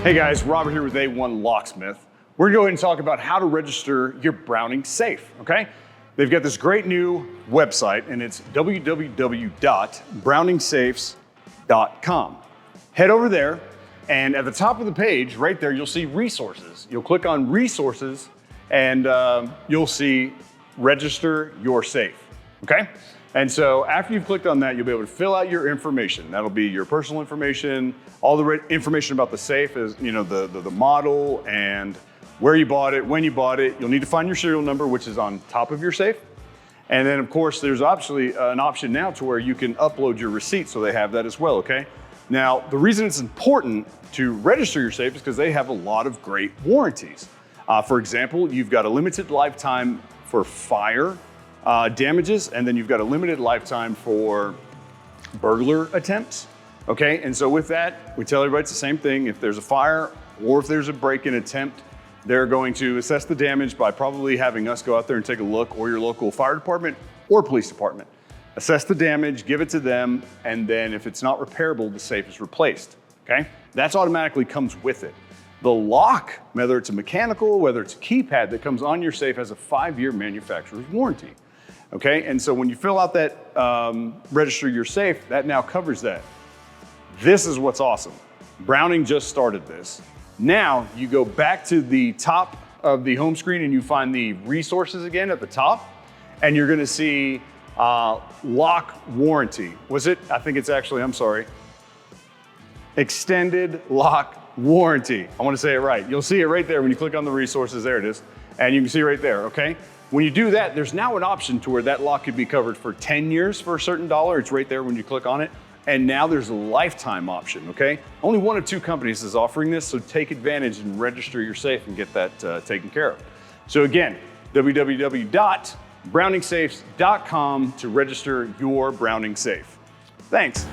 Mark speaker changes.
Speaker 1: Hey guys, Robert here with A1 Locksmith. We're gonna go ahead and talk about how to register your Browning safe, okay? They've got this great new website and it's www.browningsafes.com. Head over there and at the top of the page, right there, you'll see resources. You'll click on resources and you'll see register your safe, okay? And so after you've clicked on that, you'll be able to fill out your information. That'll be your personal information, all the information about the safe is, you know, the model and where you bought it, when you bought it. You'll need to find your serial number, which is on top of your safe. And then of course, there's actually an option now to where you can upload your receipt, so they have that as well, okay? Now, the reason it's important to register your safe is because they have a lot of great warranties. For example, you've got a limited lifetime for fire damages, and then you've got a limited lifetime for burglar attempts, okay? And so with that, we tell everybody it's the same thing. If there's a fire or if there's a break-in attempt, they're going to assess the damage by probably having us go out there and take a look, or your local fire department or police department. Assess the damage, give it to them, and then if it's not repairable, the safe is replaced, okay? That's automatically comes with it. The lock, whether it's a mechanical, whether it's a keypad that comes on your safe, has a 5-year manufacturer's warranty. Okay, and so when you fill out that register your safe, that now covers that. This is what's awesome. Browning just started this. Now you go back to the top of the home screen and you find the resources again at the top, and you're gonna see lock warranty. Was it? I think it's actually, I'm sorry, extended lock warranty. I wanna say it right. You'll see it right there when you click on the resources, there it is. And you can see right there, okay? When you do that, there's now an option to where that lock could be covered for 10 years for a certain dollar. It's right there when you click on it. And now there's a lifetime option, okay? Only 1 of 2 companies is offering this, so take advantage and register your safe and get that taken care of. So again, www.browningsafes.com to register your Browning safe. Thanks.